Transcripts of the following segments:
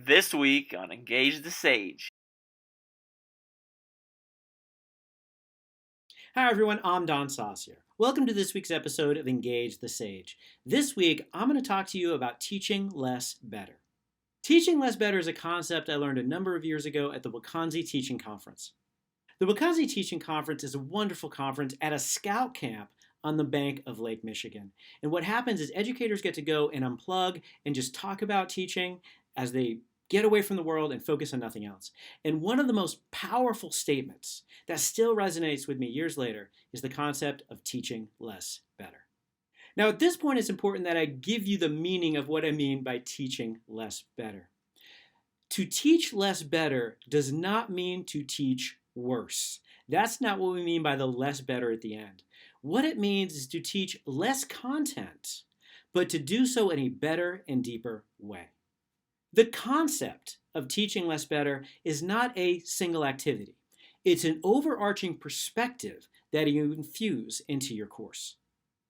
This week on Engage the Sage. Hi everyone, I'm Don Saucier. Welcome to this week's episode of Engage the Sage. This week, I'm going to talk to you about teaching less better. Teaching less better is a concept I learned a number of years ago at the Wakanzi Teaching Conference. The Wakanzi Teaching Conference is a wonderful conference at a scout camp on the bank of Lake Michigan. And what happens is educators get to go and unplug and just talk about teaching as they get away from the world and focus on nothing else. And one of the most powerful statements that still resonates with me years later is the concept of teaching less better. Now, at this point, it's important that I give you the meaning of what I mean by teaching less better. To teach less better does not mean to teach worse. That's not what we mean by the less better at the end. What it means is to teach less content, but to do so in a better and deeper way. The concept of teaching less better is not a single activity. It's an overarching perspective that you infuse into your course.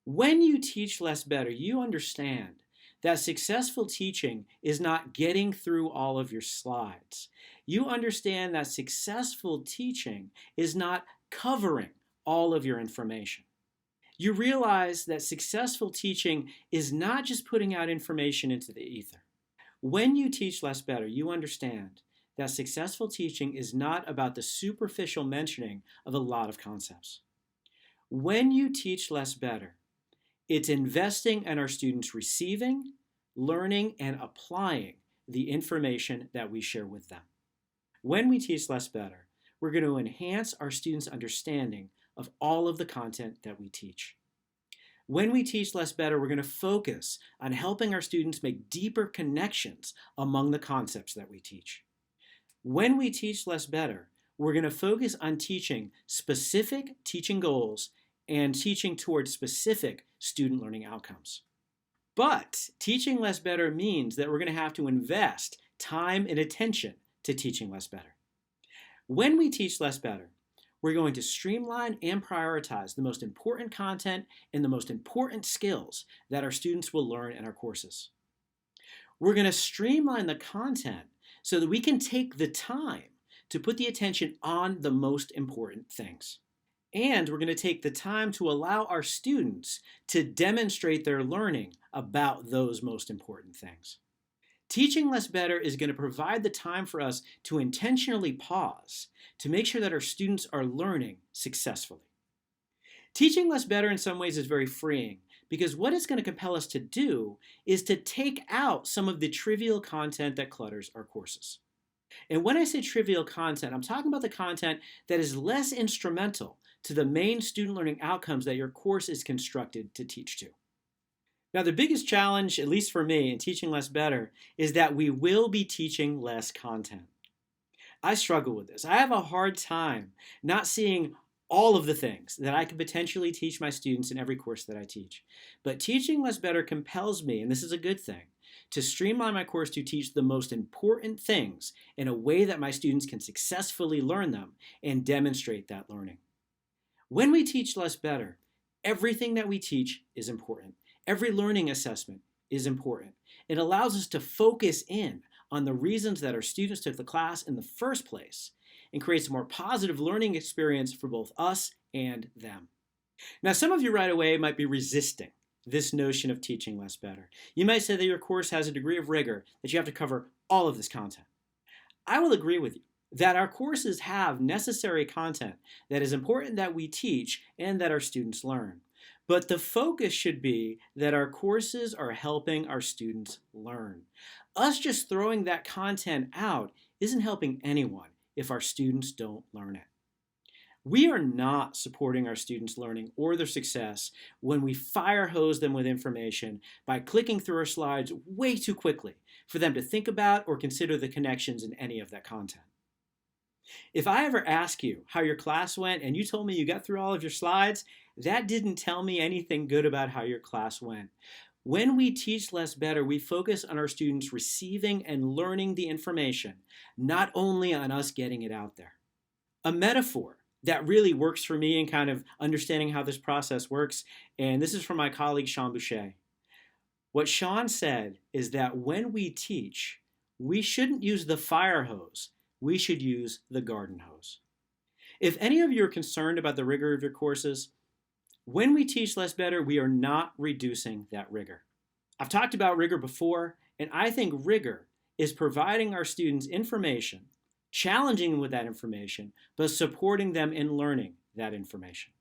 When you teach less better, you understand that successful teaching is not getting through all of your slides. You understand that successful teaching is not covering all of your information. You realize that successful teaching is not just putting out information into the ether. When you teach less better, you understand that successful teaching is not about the superficial mentioning of a lot of concepts. When you teach less better, it's investing in our students receiving, learning, and applying the information that we share with them. When we teach less better, we're going to enhance our students' understanding of all of the content that we teach. When we teach less better, we're going to focus on helping our students make deeper connections among the concepts that we teach. When we teach less better, we're going to focus on teaching specific teaching goals and teaching towards specific student learning outcomes. But teaching less better means that we're going to have to invest time and attention to teaching less better. When we teach less better, we're going to streamline and prioritize the most important content and the most important skills that our students will learn in our courses. We're going to streamline the content so that we can take the time to put the attention on the most important things. And we're going to take the time to allow our students to demonstrate their learning about those most important things. Teaching less better is going to provide the time for us to intentionally pause to make sure that our students are learning successfully. Teaching less better in some ways is very freeing because what it's going to compel us to do is to take out some of the trivial content that clutters our courses. And when I say trivial content, I'm talking about the content that is less instrumental to the main student learning outcomes that your course is constructed to teach to. Now, the biggest challenge, at least for me, in teaching less better, is that we will be teaching less content. I struggle with this. I have a hard time not seeing all of the things that I could potentially teach my students in every course that I teach. But teaching less better compels me, and this is a good thing, to streamline my course to teach the most important things in a way that my students can successfully learn them and demonstrate that learning. When we teach less better, everything that we teach is important. Every learning assessment is important. It allows us to focus in on the reasons that our students took the class in the first place and creates a more positive learning experience for both us and them. Now, some of you right away might be resisting this notion of teaching less better. You might say that your course has a degree of rigor, that you have to cover all of this content. I will agree with you that our courses have necessary content that is important that we teach and that our students learn. But the focus should be that our courses are helping our students learn. Us just throwing that content out isn't helping anyone if our students don't learn it. We are not supporting our students' learning or their success when we fire hose them with information by clicking through our slides way too quickly for them to think about or consider the connections in any of that content. If I ever ask you how your class went and you told me you got through all of your slides, that didn't tell me anything good about how your class went. When we teach less better, we focus on our students receiving and learning the information, not only on us getting it out there. A metaphor that really works for me in kind of understanding how this process works, and this is from my colleague Shawn Bucher. What Shawn said is that when we teach, We shouldn't use the fire hose. We should use the garden hose. If any of you are concerned about the rigor of your courses, when we teach less better, we are not reducing that rigor. I've talked about rigor before, and I think rigor is providing our students information, challenging them with that information, but supporting them in learning that information.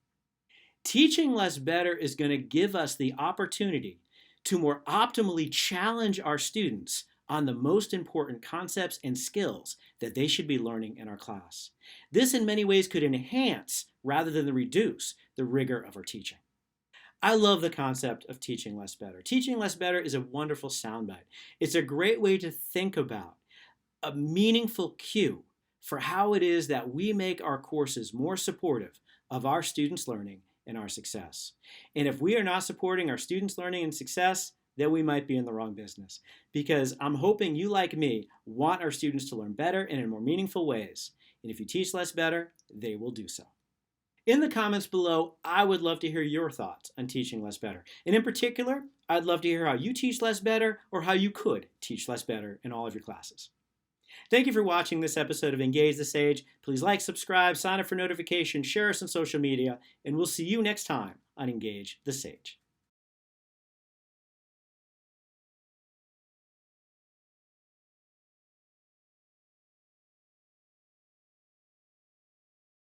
Teaching less better is going to give us the opportunity to more optimally challenge our students on the most important concepts and skills that they should be learning in our class. This in many ways could enhance rather than reduce the rigor of our teaching. I love the concept of teaching less better. Teaching less better is a wonderful soundbite. It's a great way to think about a meaningful cue for how it is that we make our courses more supportive of our students' learning and our success. And if we are not supporting our students' learning and success, then we might be in the wrong business. Because I'm hoping you, like me, want our students to learn better and in more meaningful ways. And if you teach less better, they will do so. In the comments below, I would love to hear your thoughts on teaching less better. And in particular, I'd love to hear how you teach less better or how you could teach less better in all of your classes. Thank you for watching this episode of Engage the Sage. Please like, subscribe, sign up for notifications, share us on social media, and we'll see you next time on Engage the Sage.